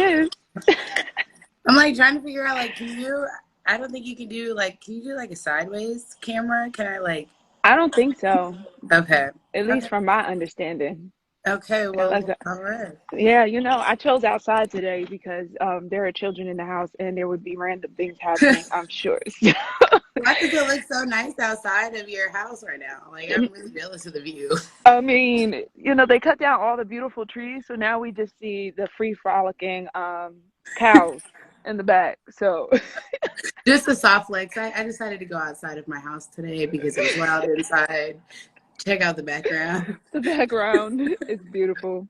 is. I'm like trying to figure out like, I don't think you can do like, can you do like a sideways camera? Can I like? I don't think so. Okay. At least from my understanding. Okay. Unless, Well, all right. yeah, I chose outside today because there are children in the house and there would be random things happening, I'm sure. Why does it look so nice outside of your house right now? Like, I'm really jealous of the view. I mean, they cut down all the beautiful trees, so now we just see the free frolicking cows in the back. So Just a soft flex. I decided to go outside of my house today because it was loud inside. Check out the background. the background is beautiful.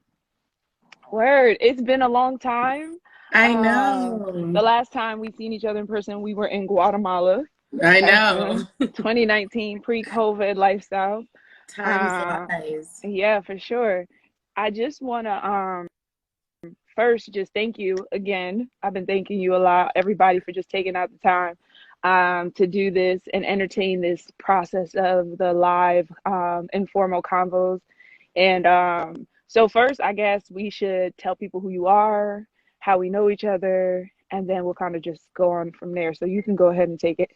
Word. It's been a long time. I The know. last time we seen each other in person, we were in Guatemala. I Back know. in 2019, pre-COVID lifestyle. Time flies. Yeah, for sure. I just want to first just thank you again. I've been thanking you a lot, everybody, for just taking out the time to do this and entertain this process of the live informal convos. And so first, I guess we should tell people who you are, how we know each other, and then we'll kind of just go on from there. So you can go ahead and take it.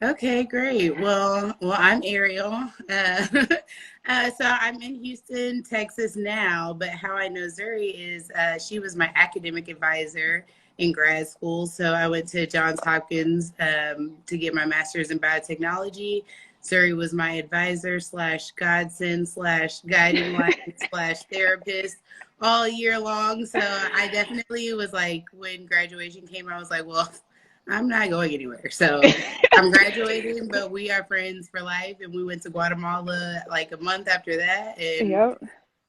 Okay, great. Well, I'm Ariel. So I'm in Houston, Texas now, but how I know Zuri is she was my academic advisor in grad school. So I went to Johns Hopkins to get my master's in biotechnology. Zuri was my advisor slash godsend slash guiding light slash therapist all year long. So I definitely was like, when graduation came, I was like, well, I'm not going anywhere. So I'm graduating, but we are friends for life. And we went to Guatemala like a month after that. And Yep.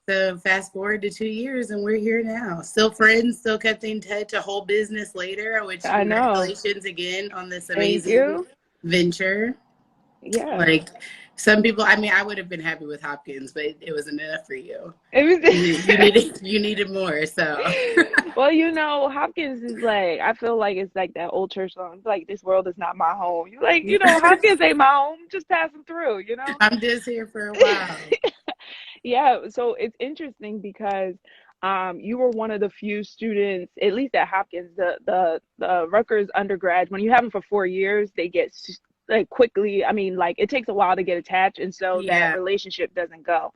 so fast forward to 2 years and we're here now. Still friends, still kept in touch, a whole business later, which I know. congratulations again on this Thank amazing you. venture. Yeah. Like some people, I mean, I would have been happy with Hopkins, but it wasn't enough for you. It was You needed more. So well, Hopkins is like, I feel like it's like that old church song. It's like, this world is not my home. You like, Hopkins ain't my home. Just passing through, I'm just here for a while. Yeah, so it's interesting because you were one of the few students, at least at Hopkins, the Rutgers undergrads, when you have them for 4 years, they get like quickly, I mean, like it takes a while to get attached, and so that relationship doesn't go.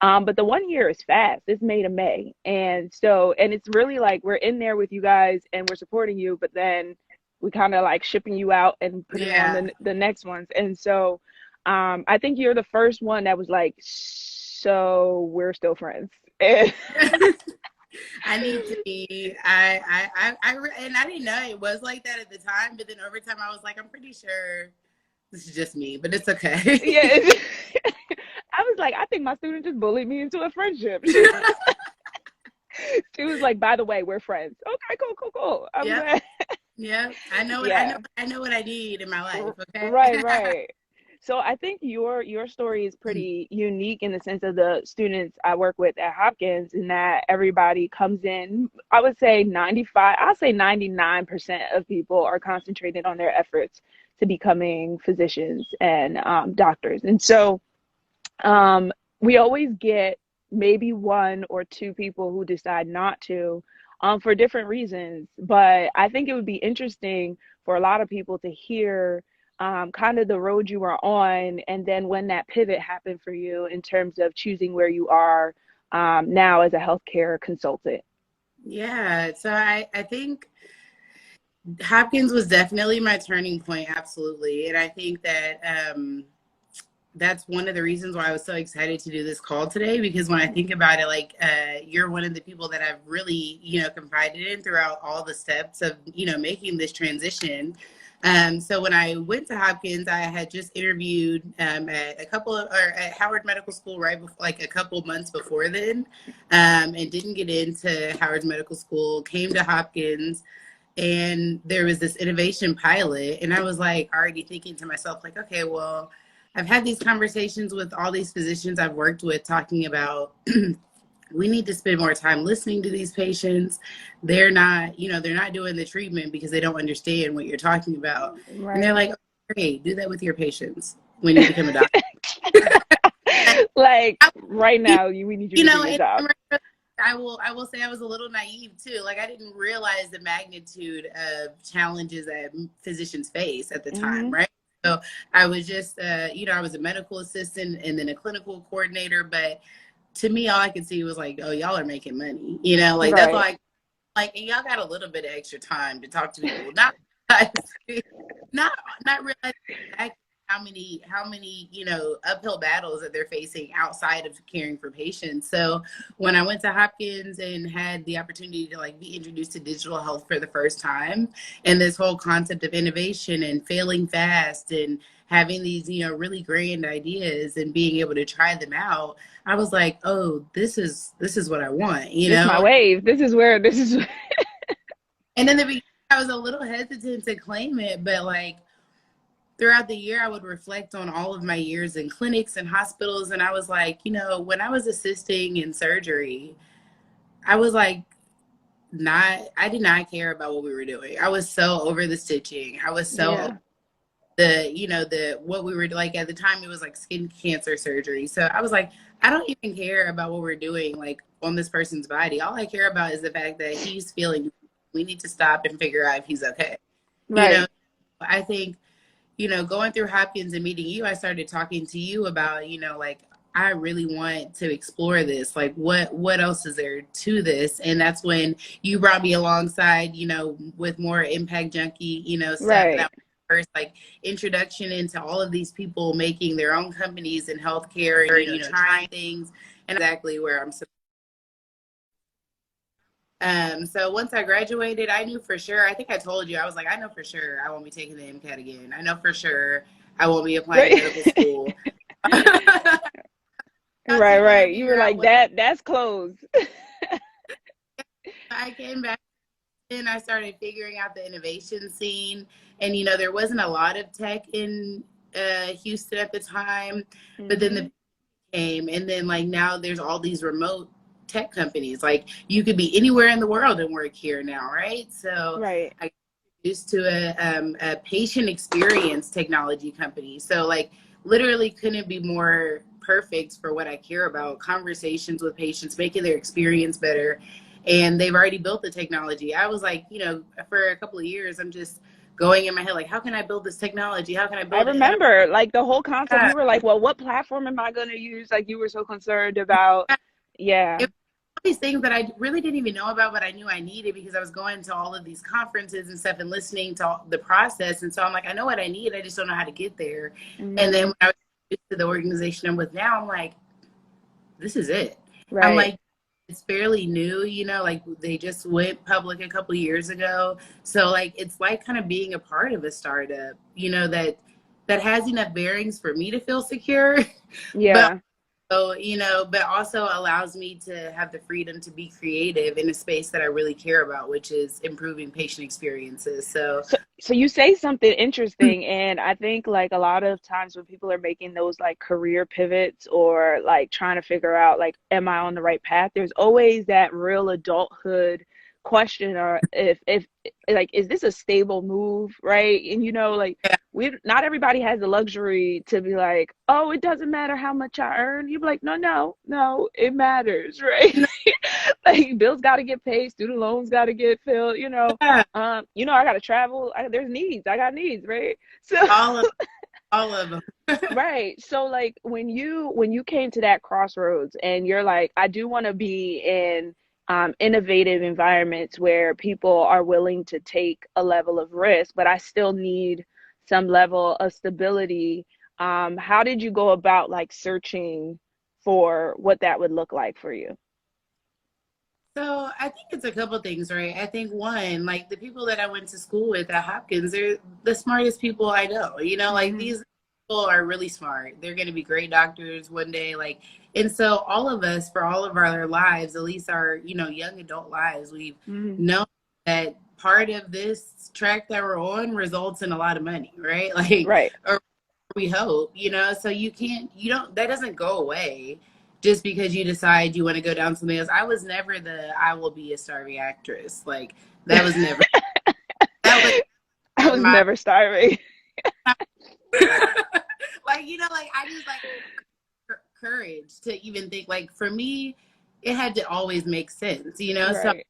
But the 1 year is fast. It's May to May. And it's really like we're in there with you guys and we're supporting you, but then we kind of like shipping you out and putting on the next ones. And so I think you're the first one that was like, so we're still friends. I need to be. And I didn't know it was like that at the time, but then over time I was like, I'm pretty sure this is just me, but it's okay. Yeah. I was like, I think my student just bullied me into a friendship. She was like, by the way, we're friends. Okay, cool. I'm glad. Yeah. I know what I need in my life. Okay. Right. So I think your story is pretty unique in the sense of the students I work with at Hopkins, in that everybody comes in. I would say 99% of people are concentrated on their efforts to becoming physicians and doctors. And so we always get maybe one or two people who decide not to for different reasons. But I think it would be interesting for a lot of people to hear kind of the road you were on, and then when that pivot happened for you in terms of choosing where you are now as a healthcare consultant. Yeah, so I think Hopkins was definitely my turning point, absolutely. And I think that that's one of the reasons why I was so excited to do this call today, because when I think about it, like you're one of the people that I've really, confided in throughout all the steps of, making this transition. So when I went to Hopkins, I had just interviewed at Howard Medical School right before, like a couple months before then, and didn't get into Howard Medical School, came to Hopkins, and there was this innovation pilot. And I was like already thinking to myself, like, okay, well, I've had these conversations with all these physicians I've worked with talking about we need to spend more time listening to these patients. They're not doing the treatment because they don't understand what you're talking about. Right. And they're like, okay, do that with your patients when you become a doctor. Like right now, we need you to do your job. I will say I was a little naive too. Like I didn't realize the magnitude of challenges that physicians face at the time, Mm-hmm. right? So I was just, I was a medical assistant and then a clinical coordinator. But to me, all I could see was like, oh, y'all are making money. Like that's all Right. I like. And y'all got a little bit of extra time to talk to people, not not not realizing how many uphill battles that they're facing outside of caring for patients. So when I went to Hopkins and had the opportunity to like be introduced to digital health for the first time, and this whole concept of innovation and failing fast and having these really grand ideas and being able to try them out, I was like, oh, this is what I want. This my wave. This is where this is. And in the beginning I was a little hesitant to claim it, but like throughout the year, I would reflect on all of my years in clinics and hospitals. And I was like, when I was assisting in surgery, I was like, I did not care about what we were doing. I was so over the stitching. I was so Yeah. what we were like at the time, it was like skin cancer surgery. So I was like, I don't even care about what we're doing like on this person's body. All I care about is the fact that he's feeling, we need to stop and figure out if he's okay. You know, Right. I think going through Hopkins and meeting you, I started talking to you about, like, I really want to explore this. Like, what else is there to this? And that's when you brought me alongside, with more Impact Junkie, stuff. And Right. that was the first, like, introduction into all of these people making their own companies in healthcare and, trying things. And exactly where I'm supposed. So once I graduated, I knew for sure. I think I told you, I was like, I know for sure I won't be taking the MCAT again. I know for sure I won't be applying to Right. medical school. I Right. did want to Right. You figure were out like what that. That's closed. I came back and I started figuring out the innovation scene. And, there wasn't a lot of tech in Houston at the time, but then Hmm. the came, and then like now there's all these remote tech companies. Like you could be anywhere in the world and work here now, right? So Right. I got used to a patient experience technology company. So like literally couldn't be more perfect for what I care about: conversations with patients, making their experience better. And they've already built the technology. I was like, for a couple of years, I'm just going in my head like, how can I build this technology? How can I I build it? And remember like the whole concept. I'm You were like, well, what platform am I going to use? Like you were so concerned about. Yeah. it these things that I really didn't even know about, but I knew I needed because I was going to all of these conferences and stuff and listening to the process. And so I'm like, I know what I need. I just don't know how to get there. And Hmm. then when I was to the organization I'm with now, I'm like, this is it. I'm Right. like, it's fairly new, like they just went public a couple of years ago. So like, it's like kind of being a part of a startup, that has enough bearings for me to feel secure, but Yeah. so, but also allows me to have the freedom to be creative in a space that I really care about, which is improving patient experiences. So, So you say something interesting, and I think like a lot of times when people are making those like career pivots or like trying to figure out like, am I on the right path? There's always that real adulthood question, or if like, is this a stable move, right? And like yeah, we not everybody has the luxury to be like, oh, it doesn't matter how much I earn. You're like, no, no, no, it matters, right? Like bills got to get paid, student loans got to get filled, I gotta travel. There's needs. I got needs, right? So, all of all of them. right. So, like when you came to that crossroads, and you're like, I do want to be in innovative environments where people are willing to take a level of risk, but I still need some level of stability. How did you go about like searching for what that would look like for you? So I think it's a couple things, right? I think one, like the people that I went to school with at Hopkins, they're the smartest people I know. Like Hmm. these people are really smart. They're going to be great doctors one day. Like, and so all of us, for all of our lives, at least our, young adult lives, we've Hmm. known that part of this track that we're on results in a lot of money, right? Like, Right. or we hope, so that doesn't go away just because you decide you want to go down something else. I was never I will be a starving actress. Like that was never, that was I never was my, never starving. like, like I just like courage to even think like for me, it had to always make sense, you know? So, Right.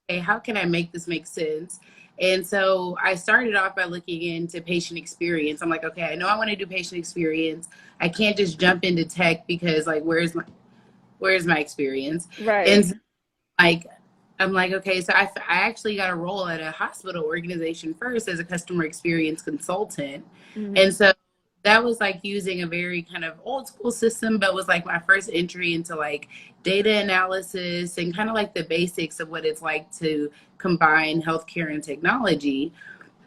hey, how can I make this make sense? And so I started off by looking into patient experience. I'm like, okay, I know I want to do patient experience. I can't just jump into tech because like, where's my experience? And Right. so, like, I'm like, okay, so I actually got a role at a hospital organization first as a customer experience consultant. Hmm. And so that was like using a very kind of old school system, but was like my first entry into like data analysis and kind of like the basics of what it's like to combine healthcare and technology.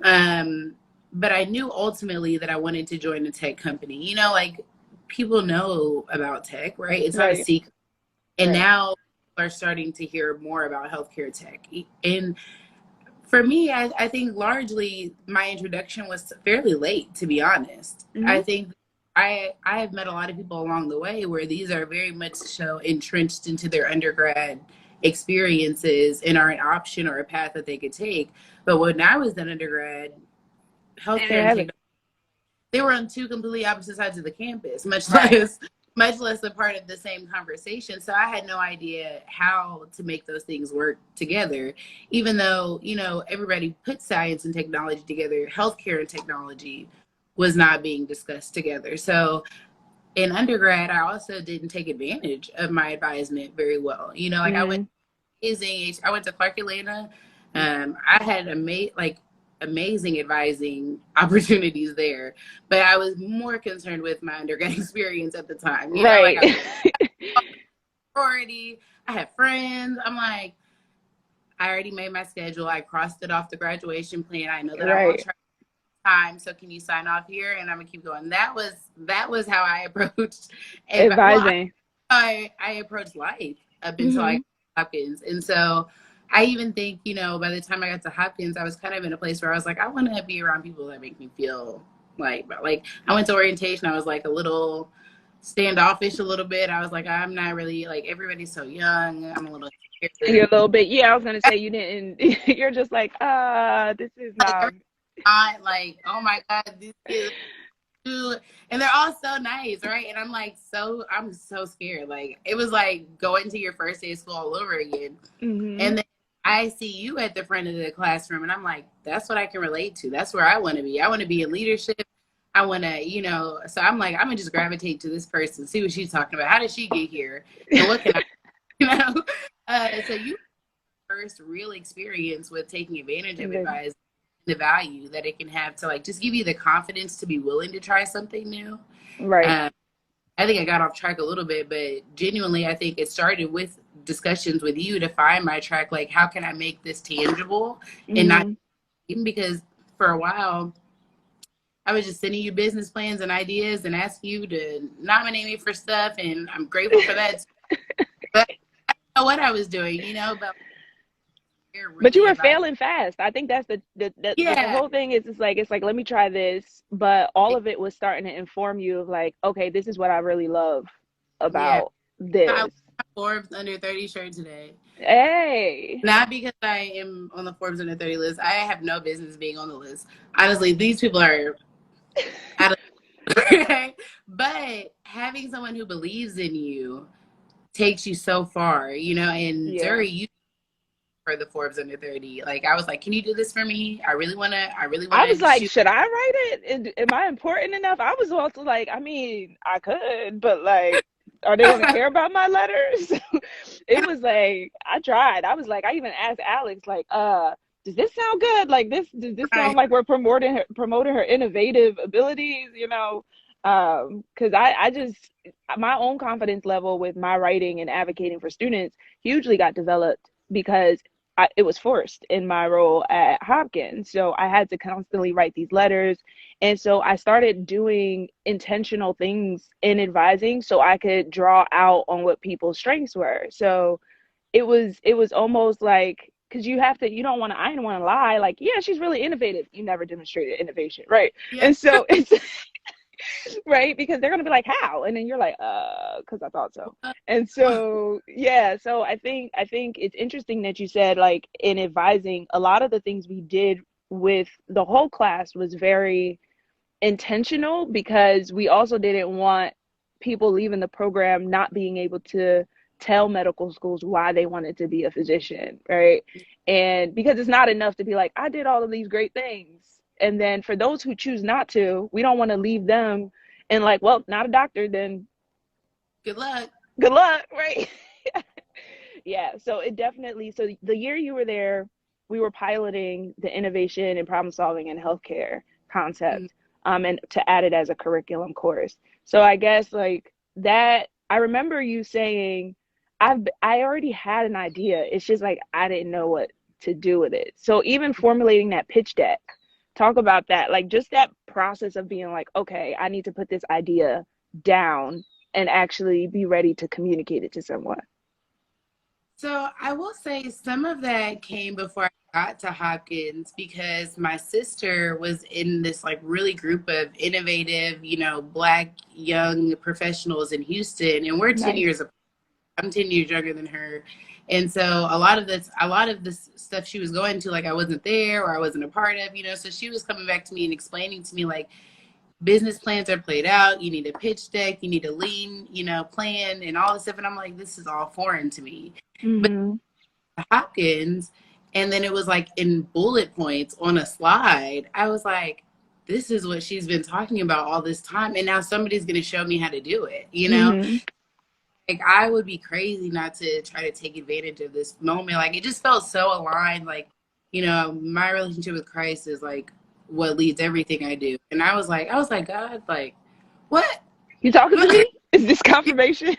Um, but I knew ultimately that I wanted to join a tech company. You know, like people know about tech, right? It's not a Right. secret. And Right. now are starting to hear more about healthcare tech. And for me, I think largely my introduction was fairly late, to be honest. Hmm. I think I have met a lot of people along the way where these are very much so entrenched into their undergrad experiences and are an option or a path that they could take. But when I was an undergrad, They didn't healthcare and have it. technology, they were on two completely opposite sides of the campus, Right. much less a part of the same conversation. So I had no idea how to make those things work together. Even though, you know, everybody put science and technology together, healthcare and technology was not being discussed together. So in undergrad, I also didn't take advantage of my advisement very well. You know, like Hmm. I went to Clark Atlanta. I had amazing advising opportunities there, but I was more concerned with my undergrad experience at the time. You know, like Right. I already, I had friends. I'm like, I already made my schedule. I crossed it off the graduation plan. I know that I'm on Right. track time. So can you sign off here? And I'm gonna keep going. That was how I approached. Well, Advising. I approached life up until I got Hmm. to Hopkins. And so I even think, you know, by the time I got to Hopkins, I was kind of in a place where I was like, I want to be around people that make me feel like I went to orientation. I was like a little standoffish a little bit. I was like, I'm not really like everybody's so young. I'm a little You're scared. a little bit, yeah, I was gonna say you didn't you're just like, this is Like not. every time, like, oh my God, these kids and they're all so nice, right? And I'm so scared. Like it was like going to your first day of school all over again. Hmm. And then I see you at the front of the classroom and I'm like, that's what I can relate to. That's where I want to be. I want to be in leadership. I want to, you know, so I'm like, I'm gonna just gravitate to this person, see what she's talking about. How did she get here? And what can I, you know? So you first real experience with taking advantage of advice, the value that it can have to like just give you the confidence to be willing to try something new. Right. Um, I think I got off track a little bit, but genuinely, I think it started with discussions with you to find my track. Like, how can I make this tangible and not Hmm. even because for a while I was just sending you business plans and ideas and ask you to nominate me for stuff, and I'm grateful for that. But I don't know what I was doing, you know. But they're But you really were advised. failing fast. I think that's the Yeah, whole thing is it's like let me try this, but all of it was starting to inform you of like, okay, this is what I really love yeah. about I this. Forbes under 30 shirt today. Hey. Not because I am on the Forbes under 30 list. I have no business being on the list. Honestly, these people are out of but having someone who believes in you takes you so far, you know, and Yeah. Zuri, you for the Forbes under 30. Like I was like, can you do this for me? I really I was wanna like, shoot. should I write it? Am I important enough? I was also like, I mean, I could, but like, are they going to care about my letters? It was like, I tried. I was like, I even asked Alex, like, does this sound good? Like this, does this sound Right. like we're promoting her innovative abilities, you know? Because I just, my own confidence level with my writing and advocating for students hugely got developed because it was forced in my role at Hopkins. So I had to constantly write these letters. And so I started doing intentional things in advising so I could draw out on what people's strengths were. So it was almost like because you don't want to I didn't want to lie like yeah she's really innovative you never demonstrated innovation right Yeah. and so it's right? Because they're gonna be like, how? And then you're like, because I thought so. And so yeah, so I think it's interesting that you said like in advising, a lot of the things we did with the whole class was very intentional because we also didn't want people leaving the program not being able to tell medical schools why they wanted to be a physician, right? And because it's not enough to be like, I did all of these great things. And then for those who choose not to, we don't want to leave them and like, well, not a doctor, then Good luck. good luck, right? Yeah, so it definitely, so the year you were there, we were piloting the innovation and problem solving in healthcare Mm. concept, and to add it as a curriculum course. So I guess like that, I remember you saying, I already had an idea. It's just like I didn't know what to do with it. So even formulating that pitch deck, talk about that, like just that process of being like, okay, I need to put this idea down and actually be ready to communicate it to someone. So I will say some of that came before I got to Hopkins because my sister was in this like really group of innovative, Black young professionals in Houston, and we're 10 Nice. years apart. I'm 10 years younger than her. And so a lot of this stuff she was going to, like I wasn't there or I wasn't a part of. So she was coming back to me and explaining to me like business plans are played out. You need a pitch deck, you need a lean, plan and all this stuff. And I'm like, this is all foreign to me. But Mm-hmm. Hopkins, and then it was like in bullet points on a slide. I was like, this is what she's been talking about all this time. And now somebody's going to show me how to do it. Mm-hmm. Like, I would be crazy not to try to take advantage of this moment. Like, it just felt so aligned. Like, my relationship with Christ is like what leads everything I do. And I was like, God, like, what? You talking to I me? Is this confirmation?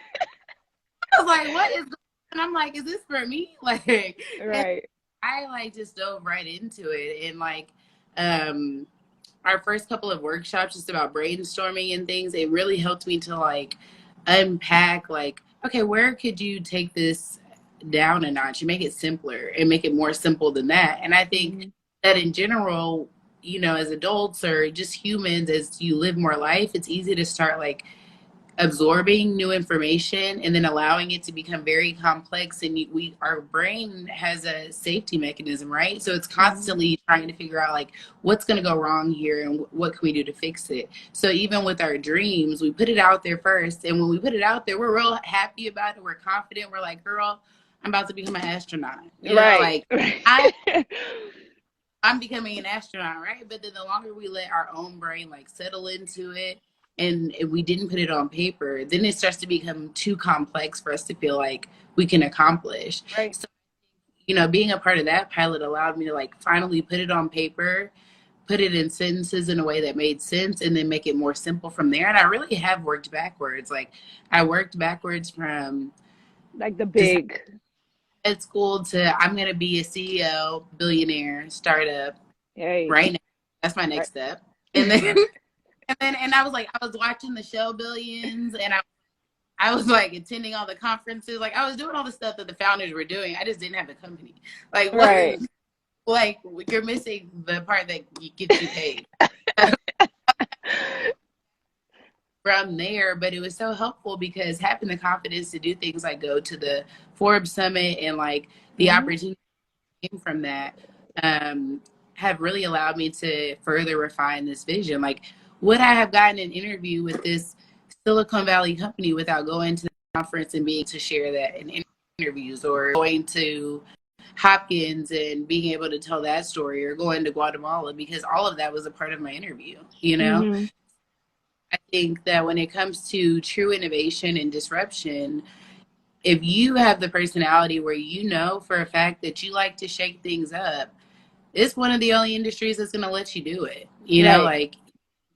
was like, what is going on? And I'm like, is this for me? Like, and Right. I like just dove right into it. And like, um, our first couple of workshops just about brainstorming and things, it really helped me to like unpack like, okay, where could you take this down a notch and make it simpler and make it more simple than that? And I think Mm-hmm. that in general, as adults or just humans, as you live more life, it's easy to start like absorbing new information and then allowing it to become very complex, and our brain has a safety mechanism, right? So it's Mm-hmm. constantly trying to figure out like what's going to go wrong here and what can we do to fix it. So even with our dreams, we put it out there first, and when we put it out there, we're real happy about it, we're confident, we're like, girl, I'm about to become an astronaut, Right. like I'm becoming an astronaut, right? But then the longer we let our own brain like settle into it, and if we didn't put it on paper, then it starts to become too complex for us to feel like we can accomplish. Right. So, being a part of that pilot allowed me to like finally put it on paper, put it in sentences in a way that made sense, and then make it more simple from there. And I really have worked backwards. Like I worked backwards from Like the just big. at school to I'm going to be a CEO, billionaire, startup Hey. right now. That's my Right. next step. And then and I was like, I was watching the show Billions, and I was like attending all the conferences. Like I was doing all the stuff that the founders were doing. I just didn't have the company. Like what? Right. Like you're missing the part that gets you paid. From there, but it was so helpful because having the confidence to do things like go to the Forbes Summit and like the Mm-hmm. opportunity came from that, um, have really allowed me to further refine this vision. Like, would I have gotten an interview with this Silicon Valley company without going to the conference and being able to share that in interviews, or going to Hopkins and being able to tell that story, or going to Guatemala, because all of that was a part of my interview. Mm-hmm. I think that when it comes to true innovation and disruption, if you have the personality where you know for a fact that you like to shake things up, it's one of the only industries that's going to let you do it. Right. Like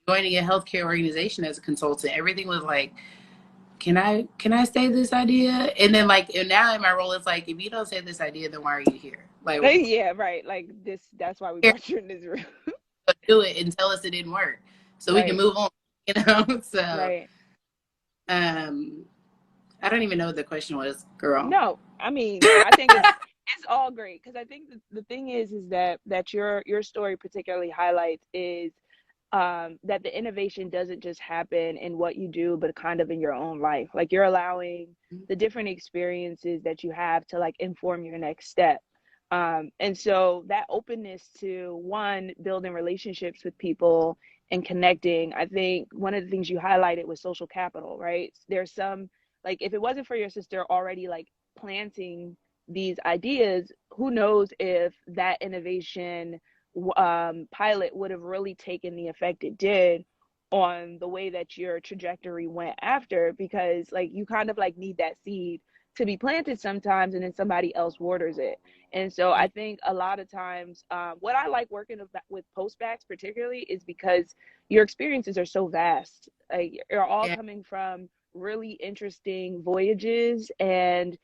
joining a healthcare organization as a consultant, everything was like, can I say this idea? And then like, and now in my role, it's like, if you don't say this idea, then why are you here? Like, Yeah, right. Like this, that's why we here, brought you in this room. do it and tell us it didn't work, so we can Right. move on. So Right. um, I don't even know what the question was, girl. No, I mean, I think it's all great because I think the thing is that your story particularly highlights is that the innovation doesn't just happen in what you do, but kind of in your own life. Like you're allowing the different experiences that you have to like inform your next step. And so that openness to one, building relationships with people and connecting, I think one of the things you highlighted was social capital, right? There's some like if it wasn't for your sister already like planting these ideas, who knows if that innovation pilot would have really taken the effect it did on the way that your trajectory went after, because like you kind of like need that seed to be planted sometimes, and then somebody else waters it. And so I think a lot of times, what I like working with postbacks particularly is because your experiences are so vast. Like you're all Yeah. coming from really interesting voyages, and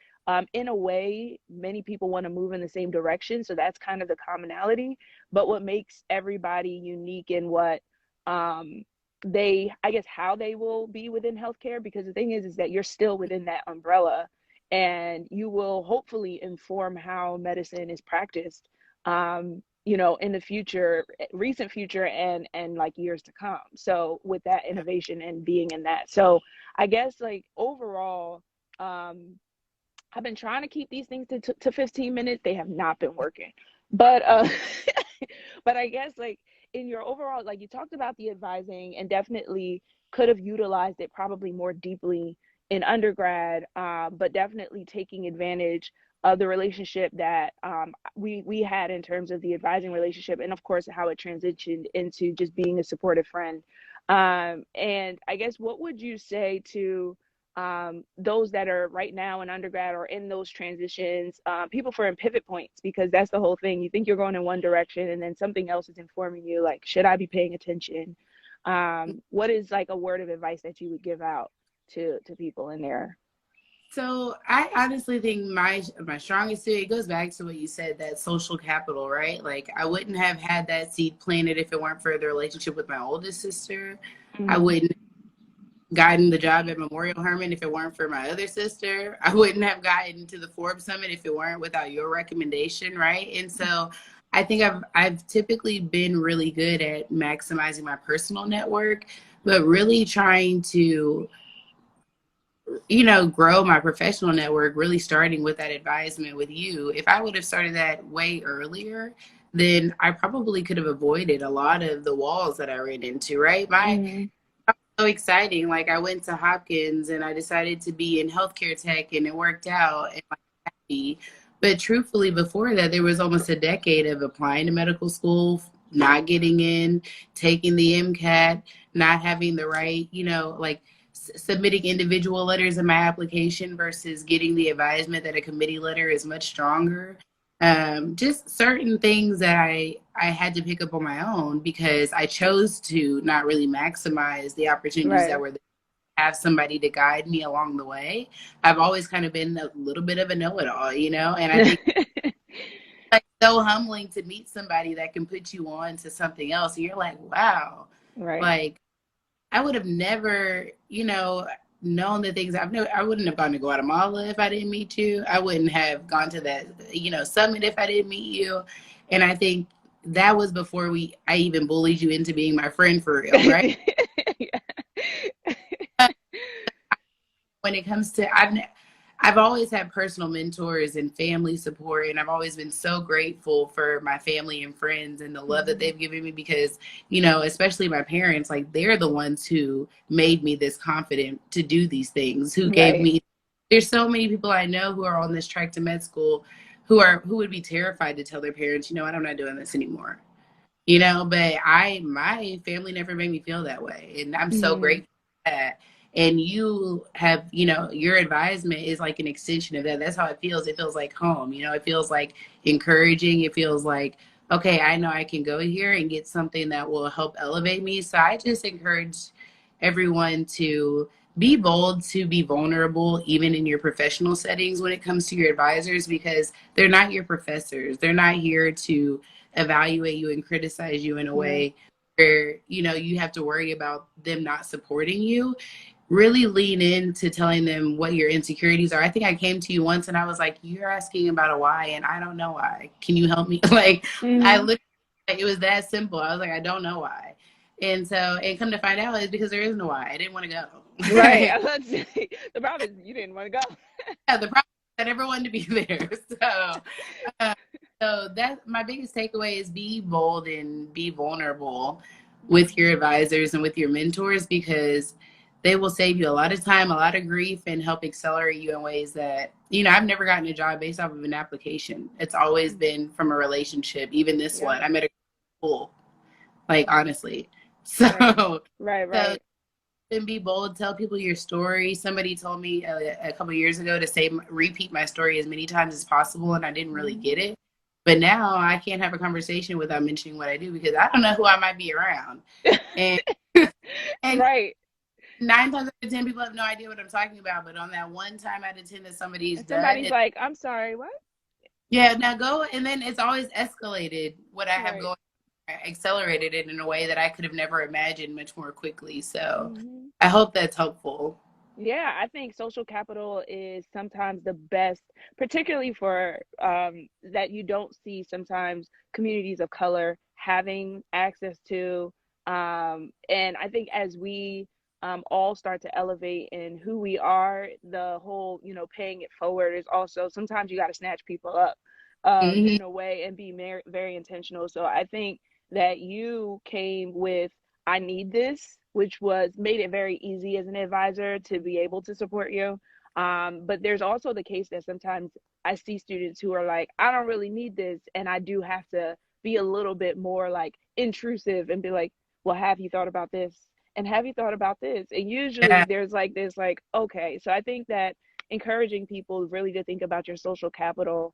in a way, many people want to move in the same direction. So that's kind of the commonality. But what makes everybody unique in what I guess, how they will be within healthcare, because the thing is that you're still within that umbrella, and you will hopefully inform how medicine is practiced, in the future, recent future, and like years to come. So with that innovation and being in that, so I guess like overall, I've been trying to keep these things to 15 minutes. They have not been working. But but I guess like in your overall, like you talked about the advising and definitely could have utilized it probably more deeply in undergrad, but definitely taking advantage of the relationship that we had in terms of the advising relationship, and of course how it transitioned into just being a supportive friend. And I guess what would you say to those that are right now in undergrad or in those transitions, people for in pivot points, because that's the whole thing. You think you're going in one direction and then something else is informing you, like, should I be paying attention? What is like a word of advice that you would give out to people in there? So I honestly think my strongest suit, it goes back to what you said, that social capital, right? Like I wouldn't have had that seed planted if it weren't for the relationship with my oldest sister. I Mm-hmm. wouldn't have gotten the job at Memorial Hermann if it weren't for my other sister. I wouldn't have gotten to the Forbes Summit if it weren't without your recommendation, right? And so I think I've typically been really good at maximizing my personal network, but really trying to grow my professional network, really starting with that advisement with you. If I would have started that way earlier, then I probably could have avoided a lot of the walls that I ran into, right? Mm-hmm. So exciting. Like I went to Hopkins and I decided to be in healthcare tech and it worked out and I'm happy. But truthfully, before that, there was almost a decade of applying to medical school, not getting in, taking the MCAT, not having the right, like submitting individual letters in my application versus getting the advisement that a committee letter is much stronger. Just certain things that I had to pick up on my own because I chose to not really maximize the opportunities that Right. were there, have somebody to guide me along the way. I've always kind of been a little bit of a know-it-all, and I think like so humbling to meet somebody that can put you on to something else. And you're like, wow, Right. like I would have never, known the things I wouldn't have gone to Guatemala if I didn't meet you. I wouldn't have gone to that, summit if I didn't meet you. And I think that was before I even bullied you into being my friend for real, right? When it comes to, I've always had personal mentors and family support, and I've always been so grateful for my family and friends and the love that Mm-hmm. they've given me because, especially my parents, like they're the ones who made me this confident to do these things, who gave Right. me, there's so many people I know who are on this track to med school who would be terrified to tell their parents, what, I'm not doing this anymore. But my family never made me feel that way. And I'm so Mm-hmm. grateful for that. And you have, your advisement is like an extension of that. That's how it feels. It feels like home, it feels like encouraging. It feels like, okay, I know I can go here and get something that will help elevate me. So I just encourage everyone to be bold, to be vulnerable, even in your professional settings when it comes to your advisors, because they're not your professors. They're not here to evaluate you and criticize you in a Yeah. way where you have to worry about them not supporting you. Really lean into telling them what your insecurities are. I think I came to you once and I was like, you're asking about a why and I don't know why, can you help me? Like I Mm-hmm. literally, it was that simple. I was like, I don't know why. And come to find out is because there is no why. I didn't want to Right. go. I was about to say, the problem is you didn't want to go. Yeah, the problem is I never wanted to be there. Uh, so that my biggest takeaway is be bold and be vulnerable with your advisors and with your mentors because they will save you a lot of time, a lot of grief, and help accelerate you in ways that, I've never gotten a job based off of an application. It's always been from a relationship. Even this Yep. one, I met a school, like, honestly. So, Right. Right. so Right. and be bold, tell people your story. Somebody told me a couple of years ago to say, repeat my story as many times as possible, and I didn't really get it. But now I can't have a conversation without mentioning what I do, because I don't know who I might be around. And and Right. 9 times out of 10, people have no idea what I'm talking about. But on that one time out of 10 that somebody's And done, somebody's like, I'm sorry, what? yeah, now go. And then it's always escalated what I have Right. going, accelerated it in a way that I could have never imagined much more quickly. So Hmm. I hope that's helpful. Yeah, I think social capital is sometimes the best, particularly for that you don't see sometimes communities of color having access to. And I think as we all start to elevate in who we are, the whole, paying it forward is also sometimes you got to snatch people up Hmm. in a way and be very intentional. So I think that you came with I need this, which was made it very easy as an advisor to be able to support you. But there's also the case that sometimes I see students who are like, I don't really need this. And I do have to be a little bit more like intrusive and be like, well, have you thought about this? And have you thought about this? And usually Yeah. there's like this, like, okay. So I think that encouraging people really to think about your social capital,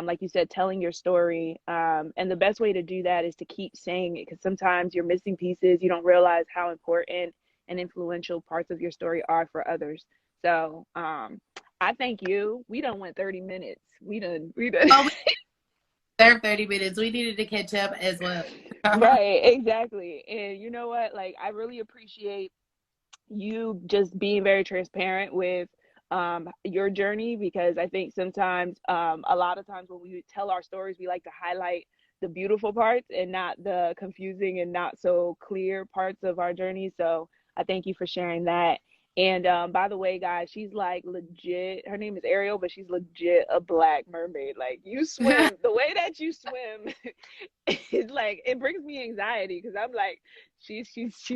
like you said, telling your story. And the best way to do that is to keep saying it, because sometimes you're missing pieces. You don't realize how important and influential parts of your story are for others. So I thank you. We done went 30 minutes. We done. Oh, we served 30 minutes. We needed to catch up as well. Right, exactly. And you know what? Like, I really appreciate you just being very transparent with your journey, because I think sometimes a lot of times when we tell our stories we like to highlight the beautiful parts and not the confusing and not so clear parts of our journey. So I thank you for sharing that. And by the way, guys, she's like legit, her name is Ariel, but she's legit a black mermaid. Like, you swim the way that you swim. It's like it brings me anxiety, because I'm like, she's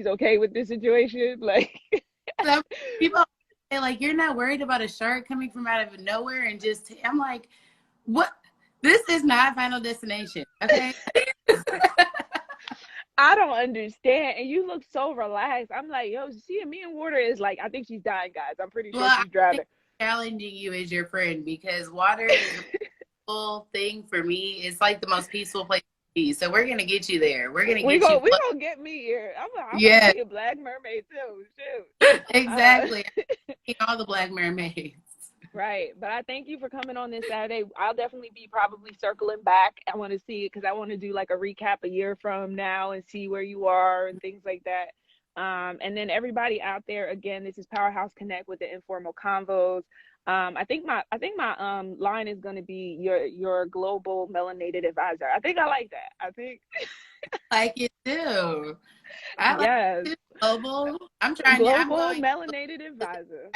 okay with this situation, like. Some people say, like, you're not worried about a shark coming from out of nowhere and just, I'm like, what? This is not Final Destination, okay? I don't understand. And you look so relaxed. I'm like, yo, seeing me in water is like, I think she's dying, guys. I'm pretty Well, sure I she's think drowning. challenging you as your friend, because water is a full thing for me. It's like the most peaceful place to be. So we're gonna get you there. We're gonna We get go you. we gonna get me here. I want to Yeah, be a black mermaid too. Shoot. Uh, exactly. All the Black Mermaids. right. But I thank you for coming on this Saturday. I'll definitely be probably circling back. I want to see it because I want to do like a recap a year from now and see where you are and things like that. And then everybody out there, again, this is Powerhouse Connect with the Informal Convos. I think my line is going to be your global melanated advisor. I think I like that. I think Like it too. I like yes, it too. Global. I'm global going. melanated advisor.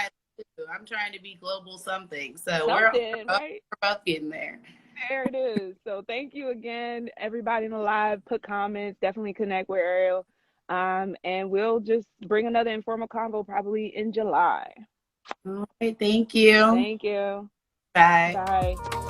I'm trying to be global something. So Something, right? we're both getting there. There it is. So thank you again, everybody in the live. Put comments. Definitely connect with Ariel. And we'll just bring another informal convo probably in July. All right. Thank you. Thank you. Bye. Bye.